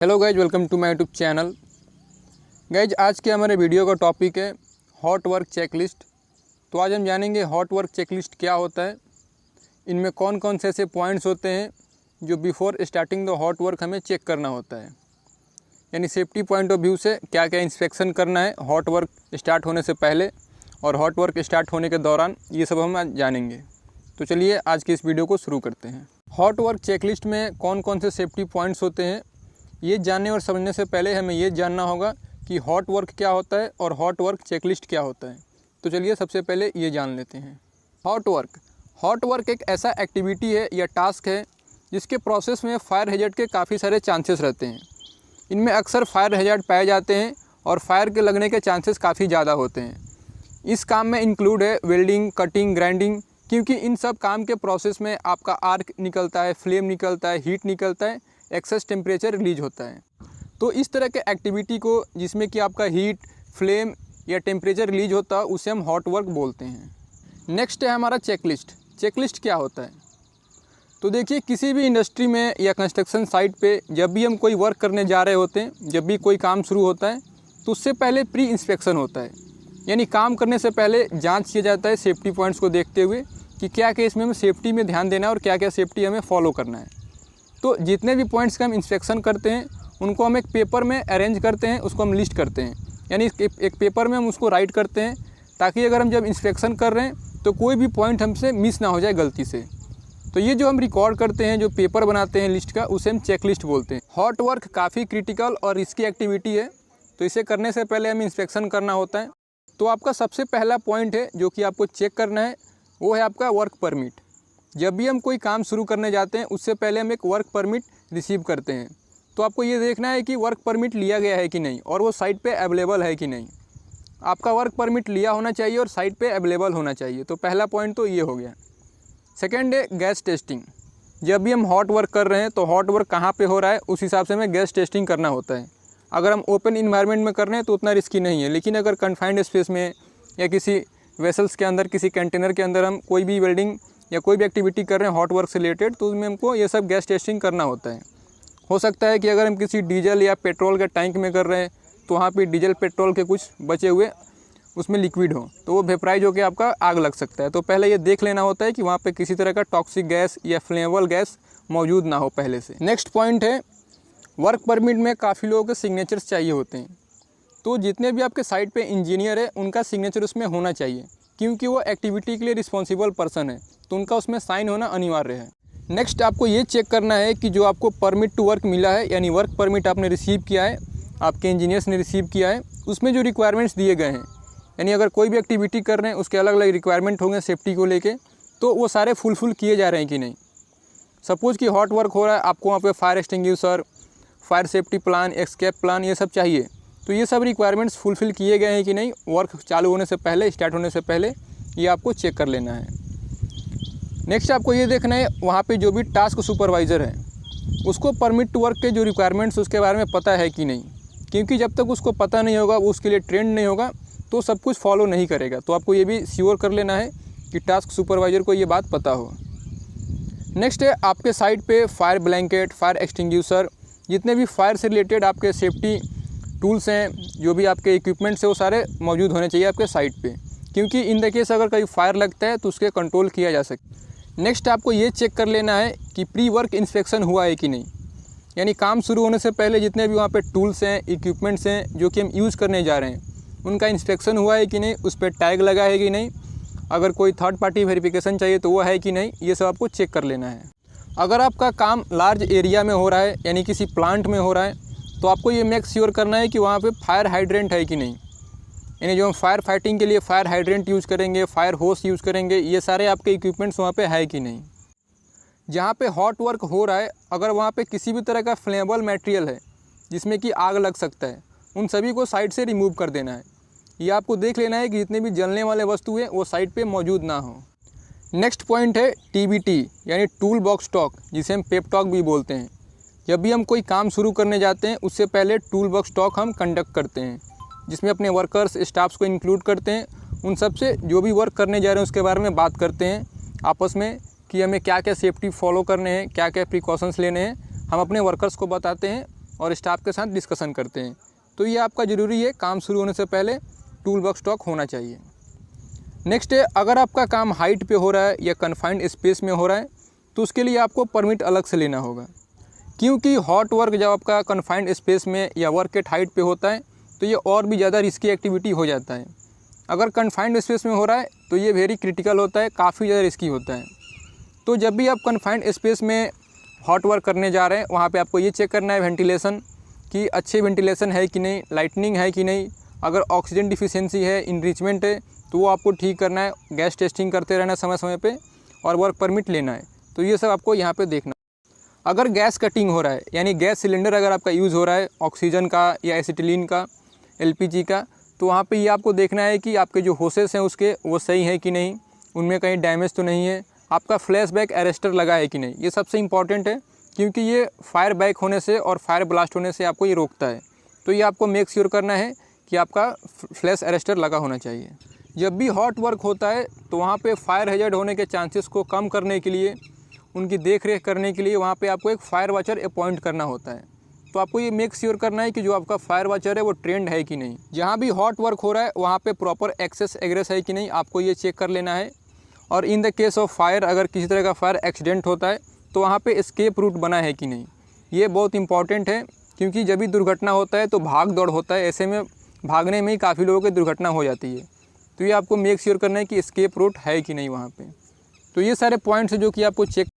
Hello guys, welcome to my YouTube channel. Guys, आज के हमारे वीडियो का टॉपिक है हॉट वर्क चेकलिस्ट। तो आज हम जानेंगे हॉट वर्क चेकलिस्ट क्या होता है, इनमें कौन कौन से ऐसे पॉइंट्स होते हैं जो before starting the hot work हमें चेक करना होता है। यानी सेफ्टी पॉइंट ऑफ व्यू से क्या क्या इंस्पेक्शन करना है हॉट वर्क स्टार्ट होने से पहले और हॉट वर्क स्टार्ट होने के दौरान, ये सब हम आज जानेंगे। तो चलिए आज की इस वीडियो को शुरू करते हैं। हॉट वर्क चेकलिस्ट में कौन कौन से सेफ्टी पॉइंट्स होते हैं, ये जानने और समझने से पहले हमें ये जानना होगा कि हॉट वर्क क्या होता है और हॉट वर्क चेकलिस्ट क्या होता है। तो चलिए सबसे पहले ये जान लेते हैं। हॉट वर्क एक ऐसा एक्टिविटी है या टास्क है जिसके प्रोसेस में फायर हैजर्ड के काफ़ी सारे चांसेस रहते हैं। इनमें अक्सर फायर हैजर्ड पाए जाते हैं और फायर के लगने के चांसेस काफ़ी ज़्यादा होते हैं। इस काम में इंक्लूड है वेल्डिंग, कटिंग, ग्राइंडिंग, क्योंकि इन सब काम के प्रोसेस में आपका आर्क निकलता है, फ्लेम निकलता है, हीट निकलता है, एक्सेस टेम्परेचर रिलीज होता है। तो इस तरह के एक्टिविटी को जिसमें कि आपका हीट, फ्लेम या टेम्परेचर रिलीज होता है उसे हम हॉट वर्क बोलते हैं। नेक्स्ट है हमारा चेकलिस्ट। चेकलिस्ट क्या होता है? तो देखिए, किसी भी इंडस्ट्री में या कंस्ट्रक्शन साइट पे जब भी हम कोई वर्क करने जा रहे होते हैं, जब भी कोई काम शुरू होता है तो उससे पहले प्री इंस्पेक्शन होता है। यानी काम करने से पहले जांच किया जाता है सेफ्टी पॉइंट्स को देखते हुए कि क्या क्या इसमें हमें सेफ्टी में ध्यान देना है और क्या क्या सेफ्टी हमें फॉलो करना है। तो जितने भी पॉइंट्स का हम इंस्पेक्शन करते हैं उनको हम एक पेपर में अरेंज करते हैं, उसको हम लिस्ट करते हैं। यानी एक पेपर में हम उसको राइट करते हैं ताकि अगर हम जब इंस्पेक्शन कर रहे हैं तो कोई भी पॉइंट हमसे मिस ना हो जाए गलती से। तो ये जो हम रिकॉर्ड करते हैं, जो पेपर बनाते हैं लिस्ट का, उसे हम चेक लिस्ट बोलते हैं। हॉट वर्क काफ़ी क्रिटिकल और रिस्की एक्टिविटी है, तो इसे करने से पहले हमें इंस्पेक्शन करना होता है। तो आपका सबसे पहला पॉइंट है जो कि आपको चेक करना है, वो है आपका वर्क परमिट। जब भी हम कोई काम शुरू करने जाते हैं उससे पहले हम एक वर्क परमिट रिसीव करते हैं। तो आपको ये देखना है कि वर्क परमिट लिया गया है कि नहीं और वो साइट पे अवेलेबल है कि नहीं। आपका वर्क परमिट लिया होना चाहिए और साइट पे अवेलेबल होना चाहिए। तो पहला पॉइंट तो ये हो गया। सेकेंड है गैस टेस्टिंग। जब भी हम हॉट वर्क कर रहे हैं तो हॉट वर्क कहाँ पर हो रहा है उस हिसाब से हमें गैस टेस्टिंग करना होता है। अगर हम ओपन इन्वायरमेंट में कर रहे हैं तो उतना रिस्की नहीं है, लेकिन अगर कन्फाइंड स्पेस में या किसी वेसल्स के अंदर, किसी कंटेनर के अंदर हम कोई भी वेल्डिंग या कोई भी एक्टिविटी कर रहे हैं हॉट वर्क से रिलेटेड, तो उसमें हमको ये सब गैस टेस्टिंग करना होता है। हो सकता है कि अगर हम किसी डीजल या पेट्रोल के टैंक में कर रहे हैं तो वहाँ पे डीजल पेट्रोल के कुछ बचे हुए उसमें लिक्विड हो, तो वो वेपराइज होकर आपका आग लग सकता है। तो पहले ये देख लेना होता है कि वहाँ पे किसी तरह का टॉक्सिक गैस या फ्लेमेबल गैस मौजूद ना हो पहले से। नेक्स्ट पॉइंट है वर्क परमिट में काफ़ी लोगों के सिग्नेचर्स चाहिए होते हैं। तो जितने भी आपके साइट पे इंजीनियर है उनका सिग्नेचर उसमें होना चाहिए, क्योंकि वो एक्टिविटी के लिए रिस्पॉन्सिबल पर्सन है, तो उनका उसमें साइन होना अनिवार्य है। नेक्स्ट आपको ये चेक करना है कि जो आपको परमिट टू वर्क मिला है, यानी वर्क परमिट आपने रिसीव किया है, आपके इंजीनियर्स ने रिसीव किया है, उसमें जो रिक्वायरमेंट्स दिए गए हैं, यानी अगर कोई भी एक्टिविटी कर रहे हैं उसके अलग अलग रिक्वायरमेंट होंगे सेफ्टी को लेके, तो वो सारे फुलफिल किए जा रहे हैं कि नहीं। सपोज़ कि हॉट वर्क हो रहा है, आपको वहाँ पर fire extinguisher, fire safety plan, escape plan, ये सब चाहिए। तो ये सब रिक्वायरमेंट्स फुलफ़िल किए गए हैं कि नहीं वर्क चालू होने से पहले, स्टार्ट होने से पहले, ये आपको चेक कर लेना है। नेक्स्ट आपको ये देखना है वहाँ पे जो भी टास्क सुपरवाइज़र है उसको परमिट टू वर्क के जो रिक्वायरमेंट्स उसके बारे में पता है कि नहीं, क्योंकि जब तक उसको पता नहीं होगा, वो उसके लिए ट्रेंड नहीं होगा, तो सब कुछ फॉलो नहीं करेगा। तो आपको ये भी श्योर कर लेना है कि टास्क सुपरवाइज़र को ये बात पता हो। नेक्स्ट है आपके साइट पर फायर ब्लैंकेट, फायर एक्सटिंग्विशर, जितने भी फायर से रिलेटेड आपके सेफ्टी टूल्स हैं, जो भी आपके इक्विपमेंट्स हैं, वो सारे मौजूद होने चाहिए आपके साइट पे, क्योंकि इन द केस अगर कहीं फायर लगता है तो उसके कंट्रोल किया जा सके। नेक्स्ट आपको ये चेक कर लेना है कि प्री वर्क इंस्पेक्शन हुआ है कि नहीं। यानी काम शुरू होने से पहले जितने भी वहाँ पे टूल्स हैं, इक्विपमेंट्स हैं जो कि हम यूज़ करने जा रहे हैं, उनका इंस्पेक्शन हुआ है कि नहीं, उस पर टैग लगा है कि नहीं, अगर कोई थर्ड पार्टी वेरिफिकेशन चाहिए तो वो है कि नहीं, ये सब आपको चेक कर लेना है। अगर आपका काम लार्ज एरिया में हो रहा है, यानी किसी प्लांट में हो रहा है, तो आपको ये मेक श्योर करना है कि वहाँ पे फायर हाइड्रेंट है कि नहीं। यानी जो हम फायर फाइटिंग के लिए फायर हाइड्रेंट यूज़ करेंगे, फायर होस यूज़ करेंगे, ये सारे आपके इक्विपमेंट्स वहाँ पे है कि नहीं। जहाँ पे हॉट वर्क हो रहा है, अगर वहाँ पे किसी भी तरह का फ्लेमेबल मटेरियल है जिसमें कि आग लग सकता है, उन सभी को साइट से रिमूव कर देना है। ये आपको देख लेना है कि जितने भी जलने वाले वस्तु हैं वो साइट पर मौजूद ना हो। नेक्स्ट पॉइंट है TBT, यानी टूल बॉक्स टॉक, जिसे हम पेप टॉक भी बोलते हैं। जब भी हम कोई काम शुरू करने जाते हैं उससे पहले टूल बॉक्स टॉक हम कंडक्ट करते हैं, जिसमें अपने वर्कर्स, स्टाफ्स को इंक्लूड करते हैं। उन सब से जो भी वर्क करने जा रहे हैं उसके बारे में बात करते हैं आपस में कि हमें क्या क्या सेफ्टी फॉलो करने हैं, क्या क्या प्रिकॉशंस लेने हैं, हम अपने वर्कर्स को बताते हैं और स्टाफ के साथ डिस्कशन करते हैं। तो ये आपका ज़रूरी है, काम शुरू होने से पहले टूल बॉक्स स्टॉक होना चाहिए। नेक्स्ट है, अगर आपका काम हाइट पे हो रहा है या कन्फाइंड स्पेस में हो रहा है तो उसके लिए आपको परमिट अलग से लेना होगा, क्योंकि हॉट वर्क जब आपका कन्फाइंड स्पेस में या वर्क एट हाइट पे होता है तो ये और भी ज़्यादा रिस्की एक्टिविटी हो जाता है। अगर कन्फाइंड स्पेस में हो रहा है तो ये वेरी क्रिटिकल होता है, काफ़ी ज़्यादा रिस्की होता है। तो जब भी आप कन्फाइंड स्पेस में हॉट वर्क करने जा रहे हैं वहाँ पे आपको ये चेक करना है वेंटिलेशन कि अच्छे वेंटिलेशन है कि नहीं, लाइटनिंग है कि नहीं, अगर ऑक्सीजन डिफिशियंसी है, इनरिचमेंट है तो वो आपको ठीक करना है, गैस टेस्टिंग करते रहना समय समय पे और वर्क परमिट लेना है। तो ये सब आपको यहाँ पे देखना। अगर गैस कटिंग हो रहा है यानी गैस सिलेंडर अगर आपका यूज़ हो रहा है ऑक्सीजन का या एसिटिलीन का, एलपीजी का, तो वहाँ पे ये आपको देखना है कि आपके जो होसेस हैं उसके वो सही है कि नहीं, उनमें कहीं डैमेज तो नहीं है, आपका फ्लैशबैक अरेस्टर लगा है कि नहीं। ये सबसे इम्पॉर्टेंट है क्योंकि ये फायर बैक होने से और फायर ब्लास्ट होने से आपको ये रोकता है। तो ये आपको मेक श्योर करना है कि आपका फ्लैश अरेस्टर लगा होना चाहिए। जब भी हॉट वर्क होता है तो वहाँ पे फायर हैजर्ड होने के चांसेस को कम करने के लिए, उनकी देख रेख करने के लिए वहाँ पे आपको एक फायर वॉचर अपॉइंट करना होता है। तो आपको ये मेक श्योर करना है कि जो आपका फायर वॉचर है वो ट्रेंड है कि नहीं। जहाँ भी हॉट वर्क हो रहा है वहाँ पे प्रॉपर एक्सेस एग्रेस है कि नहीं, आपको ये चेक कर लेना है। और in the case of fire, अगर किसी तरह का फायर एक्सीडेंट होता है तो वहाँ पे एस्केप रूट बना है कि नहीं। ये बहुत इंपॉर्टेंट है क्योंकि जब भी दुर्घटना होता है तो भाग दौड़ होता है, ऐसे में भागने में ही काफ़ी लोगों की दुर्घटना हो जाती है। तो ये आपको मेक श्योर करना है कि एस्केप रूट है कि नहीं वहाँ पे। तो ये सारे पॉइंट्स जो कि आपको चेक